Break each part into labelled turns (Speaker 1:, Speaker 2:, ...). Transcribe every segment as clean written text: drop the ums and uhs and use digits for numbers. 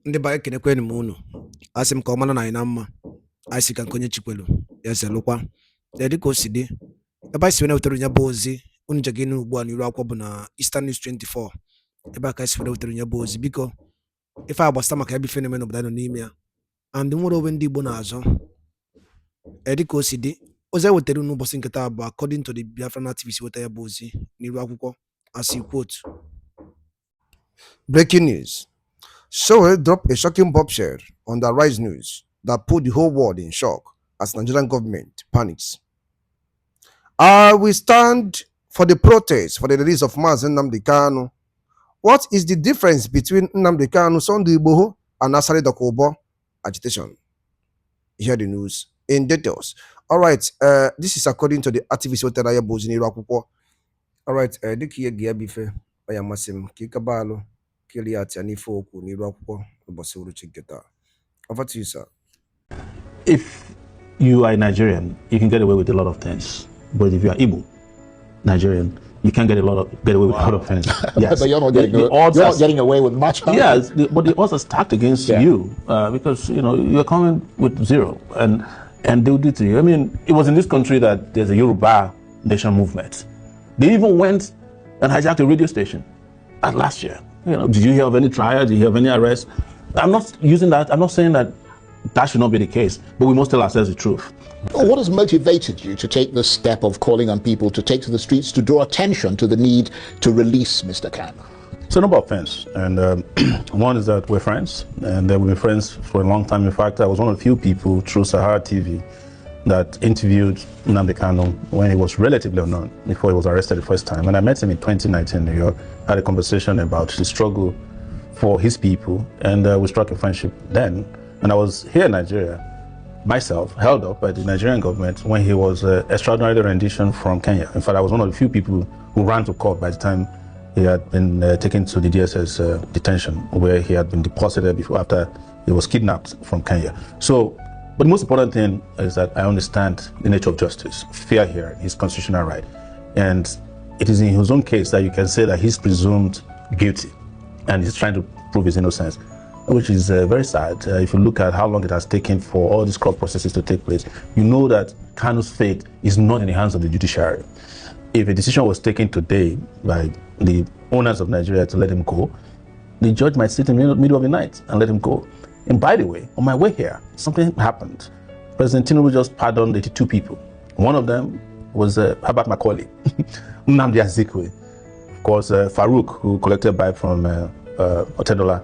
Speaker 1: ndị ba ekenekweni m unu asị m ka ọ mara na anyị na mma anyị si ka nke onye chikwelu ya zelụkwa dịka o si dị ebe anyị si wena wetara onye bụ ozi unu je gị ugbu a n'iru akwụkwọ bụ na Eastern News 24 ebe a ka anyị si wena wetara onye bụ ozi biko ife a gbasara maka ebe ife na-eme n'obodo anyị nọ n'ime ya and nwere onwe ndị Igbo na-azọ dịka o si dị ozi anyị wetara n'ụbọchị nke taa bụ according to the Biafran activist weta ya bụ ozi n'iru akwụkwọ as he quote.
Speaker 2: Breaking news. SOWORE dropped a shocking bombshell on the Rise news that put the whole world in shock as Nigerian government panics. We stand for the protest for the release of Nnamdi Kanu. What is the difference between Nnamdi Kanu, Sunday Igboho, and Asari Dokubo agitation? Hear the news in details. All right, this is according to the activist Oteraya Bozini Rakupo. All right, Diki Giabife, I am Masim Kikabalo. Over to you, sir.
Speaker 3: If you are a Nigerian, you can get away with a lot of things. But if you are Igbo Nigerian, you can't get away with a lot of things. Yes.
Speaker 4: But you're not getting away with much.
Speaker 3: Yes, but the odds are stacked against you because you're coming with zero, and they will do to you. I mean, it was in this country that there's a Yoruba nation movement. They even went and hijacked a radio station last year. Did you hear of any trial? Did you hear of any arrest? I'm not using that. I'm not saying that should not be the case, but we must tell ourselves the truth.
Speaker 4: What has motivated you to take the step of calling on people to take to the streets to draw attention to the need to release Mr. Kanu?
Speaker 3: It's a number of things, and one is that we're friends, and we've been friends for a long time. In fact, I was one of the few people through Sahara TV that interviewed Nnamdi Kanu when he was relatively unknown, before he was arrested the first time. And I met him in 2019 in New York, had a conversation about the struggle for his people, and we struck a friendship then. And I was here in Nigeria, myself, held up by the Nigerian government when he was extraordinary rendition from Kenya. In fact, I was one of the few people who ran to court by the time he had been taken to the DSS detention, where he had been deposited before, after he was kidnapped from Kenya. So, but the most important thing is that I understand the nature of justice, fair hearing, his constitutional right. And it is in his own case that you can say that he's presumed guilty and he's trying to prove his innocence, which is very sad. If you look at how long it has taken for all these court processes to take place, you know that Kanu's fate is not in the hands of the judiciary. If a decision was taken today by the owners of Nigeria to let him go, the judge might sit in the middle of the night and let him go. And by the way, on my way here, something happened. President Tinubu just pardoned 82 people. One of them was Herbert Macaulay, Nnamdi Azikwe, of course, Farouk, who collected bribe from Otedola,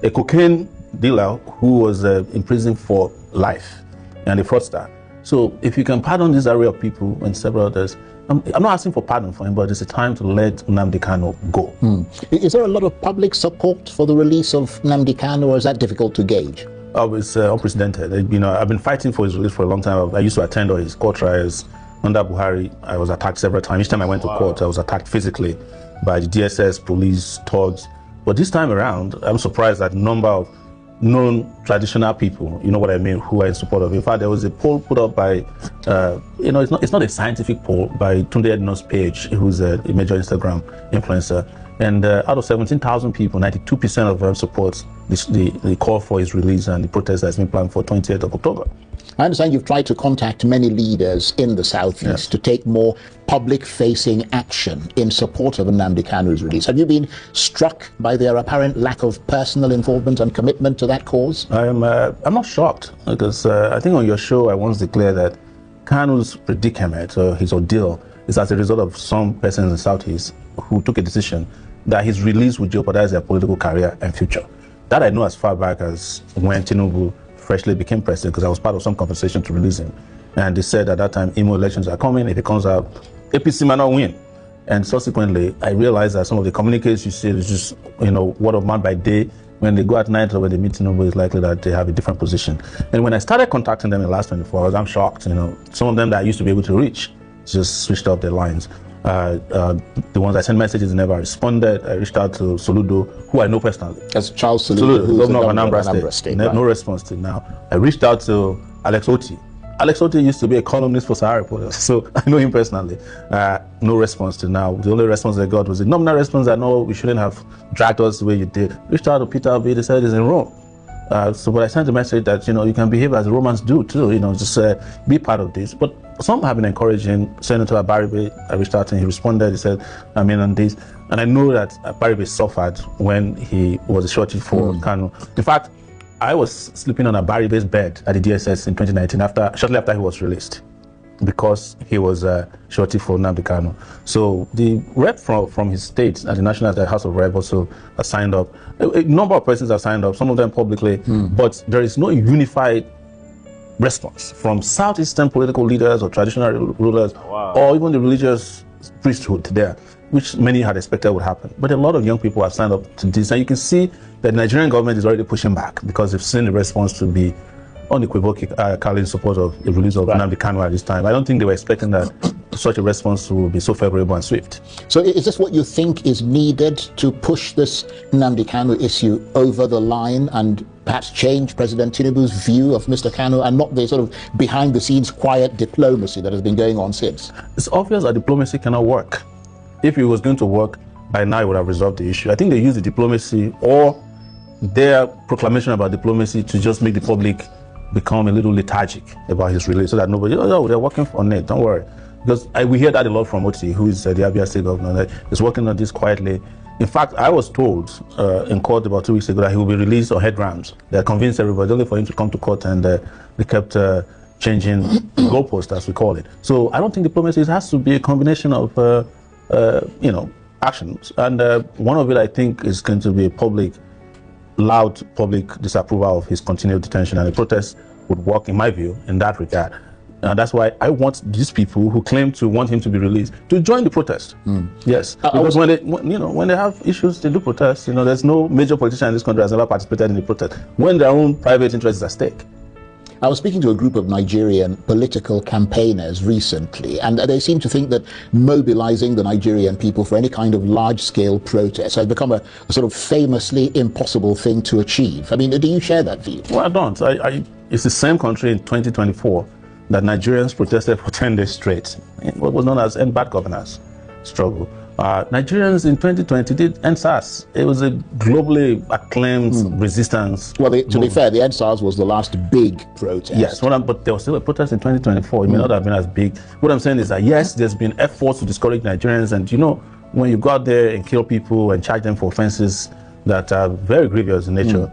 Speaker 3: a cocaine dealer who was in prison for life, and a fraudster. So if you can pardon this array of people and several others, I'm not asking for pardon for him, but it's a time to let Nnamdi Kanu go.
Speaker 4: Is there a lot of public support for the release of Nnamdi Kanu, or is that difficult to gauge?
Speaker 3: Oh, it's unprecedented. I've been fighting for his release for a long time. I used to attend all his court trials. Under Buhari, I was attacked several times. Each time I went to court, I was attacked physically by the DSS, police, thugs. But this time around, I'm surprised at the number of known traditional people, you know what I mean, who are in support of it. In fact, there was a poll put up by, it's not a scientific poll, by Tunde Edno's page, who's a major Instagram influencer. And out of 17,000 people, 92% of them support the call for his release and the protest that's been planned for 28th of October.
Speaker 4: I understand you've tried to contact many leaders in the Southeast to take more public-facing action in support of Nnamdi Kanu's release. Have you been struck by their apparent lack of personal involvement and commitment to that cause?
Speaker 3: I'm not shocked, because I think on your show I once declared that Kanu's predicament, or his ordeal, is as a result of some persons in the Southeast who took a decision that his release would jeopardize their political career and future. That I know as far back as when Tinubu freshly became president, because I was part of some conversation to release him. And they said at that time, Imo elections are coming. If it comes out, APC might not win. And subsequently, I realized that some of the communiques you see is just, word of mouth by day. When they go at night or when they meet Tinubu, it's likely that they have a different position. And when I started contacting them in the last 24 hours, I'm shocked. Some of them that I used to be able to reach just switched off their lines. The ones I sent messages never responded. I reached out to Soludo, who I know personally.
Speaker 4: As Charles Soludo, who's
Speaker 3: governor of Anambra State. No response till now. I reached out to Alex Oti. Alex Oti used to be a columnist for Sahara Reporters, so I know him personally. No response till now. The only response I got was a nominal response that no, we shouldn't have dragged us the way you did. Reached out to Peter Obi, they said he's in Rome. So, but I sent a message that, you can behave as Romans do too, just be part of this. But some have been encouraging. Senator Abaribe, I reached out and he responded. He said, I'm in on this. And I know that Abaribe suffered when he was a shorty for Kanu. In fact, I was sleeping on Abaribe's bed at the DSS in 2019, shortly after he was released, because he was shorty for Nnamdi Kanu. So the rep from his state at the National House of Rep also signed up. A number of persons have signed up, some of them publicly, but there is no unified response from Southeastern political leaders or traditional rulers, or even the religious priesthood there, which many had expected would happen. But a lot of young people have signed up to this, and you can see that the Nigerian government is already pushing back because they've seen the response to be unequivocally in support of the release of Nnamdi Kanu at this time. I don't think they were expecting that such a response will be so favorable and swift.
Speaker 4: So is this what you think is needed to push this Nnamdi Kanu issue over the line and perhaps change President Tinubu's view of Mr. Kanu, and not the sort of behind-the-scenes quiet diplomacy that has been going on since?
Speaker 3: It's obvious that diplomacy cannot work. If it was going to work, by now it would have resolved the issue. I think they use the diplomacy or their proclamation about diplomacy to just make the public become a little lethargic about his release, so that nobody, they're working on it, don't worry. Because we hear that a lot from Oti, who is the Abia State governor, that is working on this quietly. In fact, I was told in court about 2 weeks ago that he will be released on headrams. They convinced everybody, only for him to come to court, and they kept changing goalposts, as we call it. So I don't think diplomacy has to be a combination of actions, and one of it, I think, is going to be a loud public disapproval of his continued detention, and the protest would work, in my view, in that regard. That's why I want these people who claim to want him to be released to join the protest. Yes, because when they have issues, they do protest. There's no major politician in this country has ever participated in the protest when their own private interests are at stake.
Speaker 4: I was speaking to a group of Nigerian political campaigners recently, and they seem to think that mobilizing the Nigerian people for any kind of large-scale protest has become a sort of famously impossible thing to achieve. I mean, do you share that view?
Speaker 3: Well, I don't. It's the same country in 2024 that Nigerians protested for 10 days straight in what was known as End Bad Governance struggle. Nigerians in 2020 did EndSARS. It was a globally acclaimed resistance.
Speaker 4: Well, to be fair, the EndSARS was the last big protest.
Speaker 3: Yes, but there was still a protest in 2024. It may not have been as big. What I'm saying is that, yes, there's been efforts to discourage Nigerians. And, when you go out there and kill people and charge them for offenses that are very grievous in nature,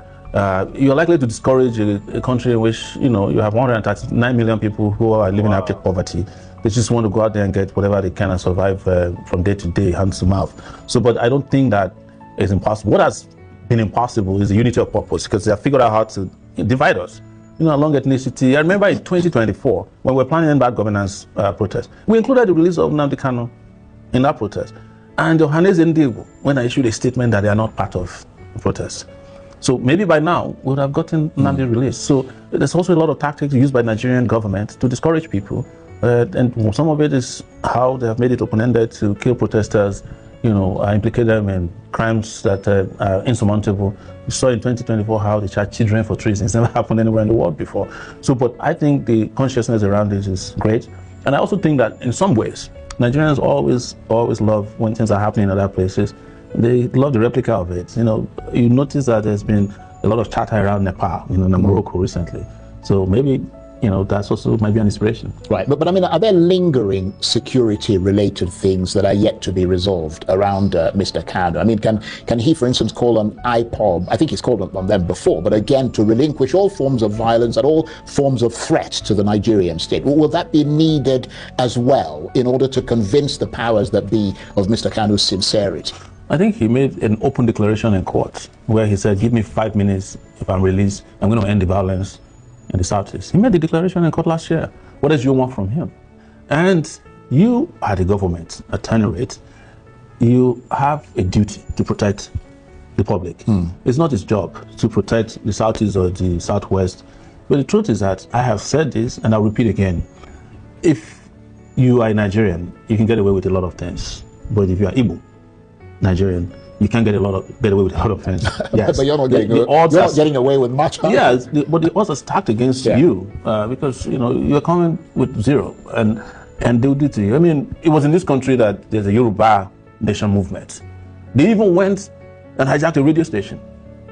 Speaker 3: you're likely to discourage a country in which, you have 139 million people who are living in abject poverty. They just want to go out there and get whatever they can and survive from day to day, hand to mouth. So, but I don't think that is impossible. What has been impossible is the unity of purpose, because they have figured out how to divide us, along ethnicity. I remember in 2024, when we were planning bad governance protest, we included the release of Nnamdi Kanu in that protest. And Johannes Ndigo, when I issued a statement that they are not part of the protest. So maybe by now we would have gotten Nnamdi released. So there's also a lot of tactics used by the Nigerian government to discourage people. And some of it is how they have made it open-ended to kill protesters, implicate them in crimes that are insurmountable. We saw in 2024 how they charged children for treason. It's never happened anywhere in the world before. So, but I think the consciousness around this is great. And I also think that in some ways, Nigerians always love when things are happening in other places. They love the replica of it. You notice that there's been a lot of chatter around Nepal, and Morocco recently. So maybe, that's also might be an inspiration.
Speaker 4: Right, but I mean, are there lingering security-related things that are yet to be resolved around Mr. Kanu? I mean, can he, for instance, call on IPOB? I think he's called on them before, but again, to relinquish all forms of violence and all forms of threat to the Nigerian state. Will that be needed as well in order to convince the powers that be of Mr. Kanu's sincerity?
Speaker 3: I think he made an open declaration in court where he said, give me 5 minutes, if I'm released, I'm going to end the violence in the Southeast. He made the declaration in court last year. What else do you want from him? And you are the government, at any rate, you have a duty to protect the public. It's not his job to protect the Southeast or the Southwest. But the truth is that I have said this, and I'll repeat again. If you are a Nigerian, you can get away with a lot of things. But if you are Igbo, Nigerian, you can't get away with a lot of things. Yes.
Speaker 4: But you're not getting away with much.
Speaker 3: Yes, but the odds are stacked against you because you're coming with zero, and they'll do to you. I mean, it was in this country that there's a Yoruba nation movement. They even went and hijacked a radio station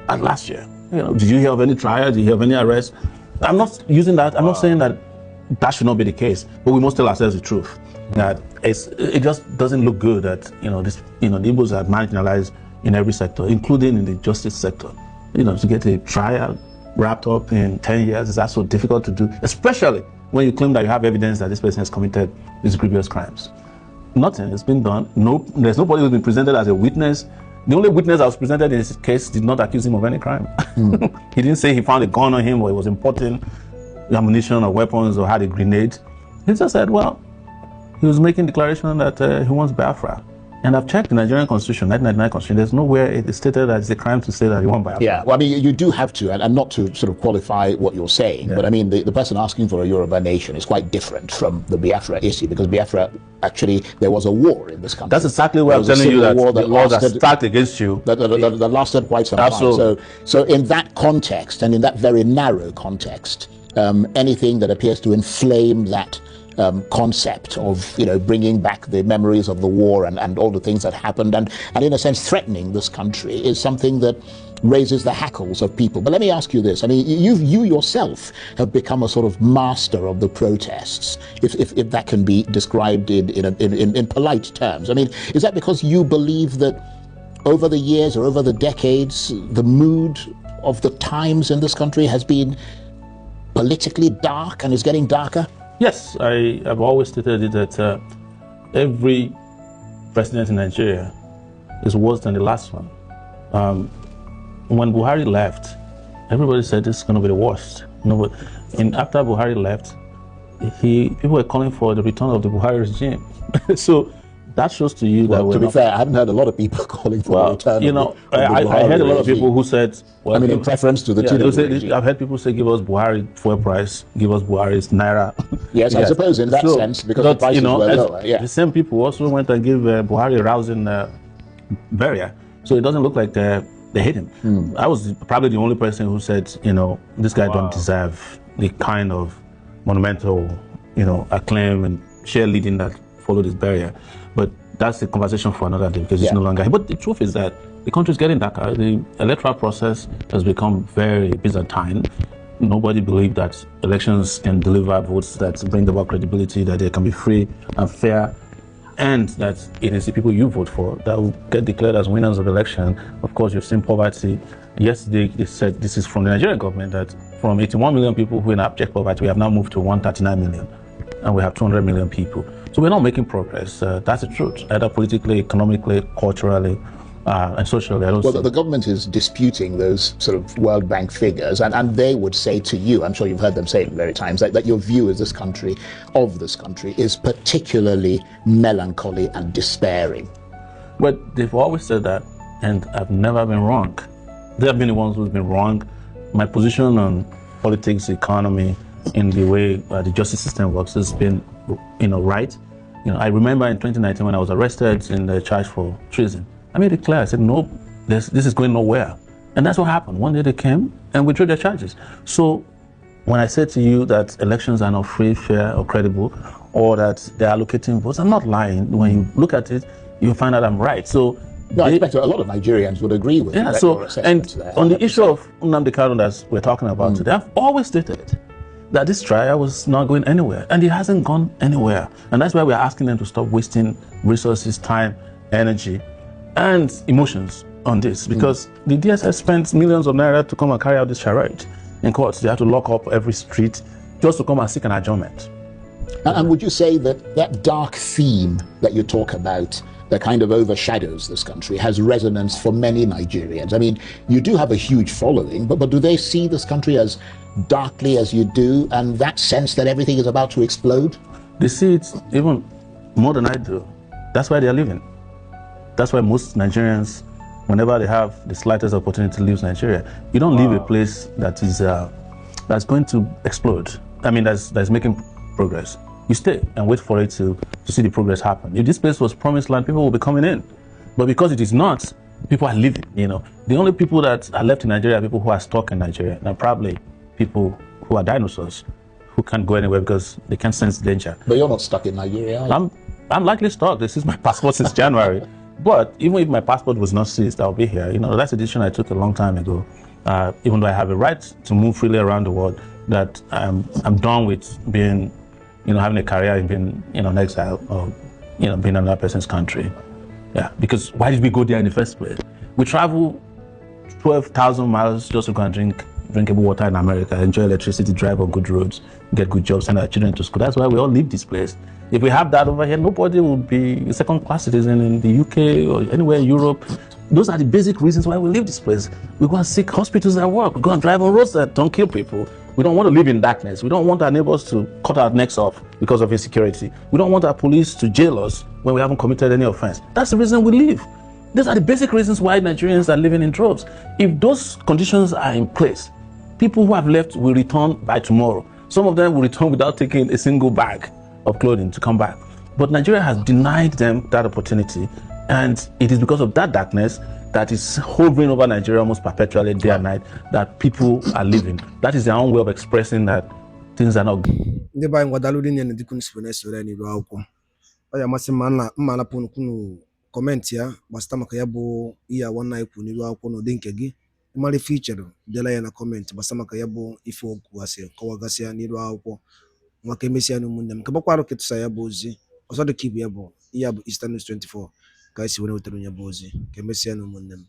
Speaker 3: last year. Did you hear of any trial? Did you hear of any arrest? I'm not using that. I'm not saying that that should not be the case, but we must tell ourselves the truth. That it just doesn't look good that the Igbos are marginalized in every sector, including in the justice sector. To get a trial wrapped up in 10 years is also difficult to do, especially when you claim that you have evidence that this person has committed these grievous crimes. Nothing has been done. No, there's nobody who's been presented as a witness. The only witness that was presented in this case did not accuse him of any crime. He didn't say he found a gun on him or he was importing ammunition or weapons or had a grenade. He just said, well, he was making declaration that he wants Biafra. And I've checked the Nigerian Constitution, 1999 Constitution. There's nowhere it is stated that it's a crime to say that you want Biafra.
Speaker 4: Yeah, well, I mean, you do have to, and not to sort of qualify what you're saying, but I mean, the person asking for a Yoruba nation is quite different from the Biafra issue, because Biafra, actually, there was a war in this country.
Speaker 3: That's exactly what I'm telling you, that the laws are stacked against you.
Speaker 4: That lasted quite some
Speaker 3: Absolutely.
Speaker 4: time. So in that context, and in that very narrow context, anything that appears to inflame that concept of bringing back the memories of the war and all the things that happened and in a sense threatening this country is something that raises the hackles of people. But let me ask you this. I mean, you yourself have become a sort of master of the protests, if that can be described in polite terms. I mean, is that because you believe that over the years or over the decades, the mood of the times in this country has been politically dark and is getting darker?
Speaker 3: Yes, I have always stated it that every president in Nigeria is worse than the last one. When Buhari left, everybody said this is going to be the worst. After Buhari left, people were calling for the return of the Buhari regime. So that shows to you that.
Speaker 4: To be fair, I haven't heard a lot of people calling for the return.
Speaker 3: I heard a lot of people who said, well,
Speaker 4: in preference to the Tinubu.
Speaker 3: I've heard people say, give us Buhari fuel price, give us Buhari's naira.
Speaker 4: Yes, I suppose in that sense, because the prices were lower. Yeah.
Speaker 3: The same people also went and gave Buhari a rousing burial. So it doesn't look like they hate him. I was probably the only person who said, this guy don't deserve the kind of monumental, acclaim and cheerleading that followed his burial. But that's a conversation for another day, because it's no longer. But the truth is that the country is getting darker. The electoral process has become very Byzantine. Nobody believed that elections can deliver votes that bring about credibility, that they can be free and fair, and that it is the people you vote for that will get declared as winners of the election. Of course, you've seen poverty. Yesterday, they said, this is from the Nigerian government, that from 81 million people who are in abject poverty, we have now moved to 139 million, and we have 200 million people. So we're not making progress. That's the truth, either politically, economically, culturally, and socially.
Speaker 4: The government is disputing those sort of World Bank figures, and they would say to you, I'm sure you've heard them say it many times, that your view of this country is particularly melancholy and despairing.
Speaker 3: But they've always said that, and I've never been wrong. They have been the ones who've been wrong. My position on politics, economy, in the way the justice system works has been, right. I remember in 2019 when I was arrested in the charge for treason, I made it clear. I said, no, this is going nowhere. And that's what happened. One day they came and withdrew their charges. So when I said to you that elections are not free, fair, or credible, or that they're allocating votes, I'm not lying. When you look at it, you'll find out I'm right. So
Speaker 4: I expect a lot of Nigerians would agree with
Speaker 3: that. And on the issue of Nnamdi Kanu that we're talking about today, I've always stated that this trial was not going anywhere, and it hasn't gone anywhere. And that's why we're asking them to stop wasting resources, time, energy, and emotions on this, because the DSS spent millions of naira to come and carry out this charade in courts. They had to lock up every street just to come and seek an adjournment.
Speaker 4: And would you say that dark theme that you talk about, that kind of overshadows this country, has resonance for many Nigerians? I mean, you do have a huge following, but do they see this country as darkly as you do, and that sense that everything is about to explode?
Speaker 3: They see it even more than I do. That's why they're leaving. That's why most Nigerians, whenever they have the slightest opportunity to leave Nigeria, you don't leave a place that is that's going to explode. I mean, that's making progress. You stay and wait for it to see the progress happen. If this place was promised land, people will be coming in. But because it is not, people are leaving. The only people that are left in Nigeria are people who are stuck in Nigeria. Now, probably people who are dinosaurs, who can't go anywhere because they can't sense danger.
Speaker 4: But you're not stuck in Nigeria, are you?
Speaker 3: I'm likely stuck. This is my passport since January. But even if my passport was not seized, I'll be here. That's a decision I took a long time ago. even though I have a right to move freely around the world, that I'm done with being, having a career in being, an exile or, being another person's country. Yeah, because why did we go there in the first place? We travel 12,000 miles just to go and drink drinkable water in America, enjoy electricity, drive on good roads, get good jobs, send our children to school. That's why we all leave this place. If we have that over here, nobody will be a second-class citizen in the UK or anywhere in Europe. Those are the basic reasons why we leave this place. We go and seek hospitals that work. We go and drive on roads that don't kill people. We don't want to live in darkness. We don't want our neighbors to cut our necks off because of insecurity. We don't want our police to jail us when we haven't committed any offense. That's the reason we leave. These are the basic reasons why Nigerians are living in droves. If those conditions are in place, people who have left will return by tomorrow. Some of them will return without taking a single bag of clothing to come back. But Nigeria has denied them that opportunity. And it is because of that darkness that is hovering over Nigeria almost perpetually, day and night, that people are living. That is their own way of expressing that things are not good.
Speaker 1: Ndị be anyị ngwadalụ dị nye ndị kunu sibe na-esore n'iru akwụkwọ. Ọ ya amasị mma anapụ kunu kọmentị ya gbasịta maka ya bụ ihe awa ikwu n'iru akwụkwọ n'ụdị nke gị. Ịmara ife ichere dela ya na kọmentị gbasịta maka ya bụ ife okwu gasị kọwagasị ya n'iru akwụkwọ. Maka emesịa na ụmụnne m ka gbakwarụ ketụsa ya bụ ozi ọzọ dị ka ibu ya bụ ihe bụ Eastern News 24 ka anyị si were wetara ya bụ ozi ka emesịa na ụmụnne m.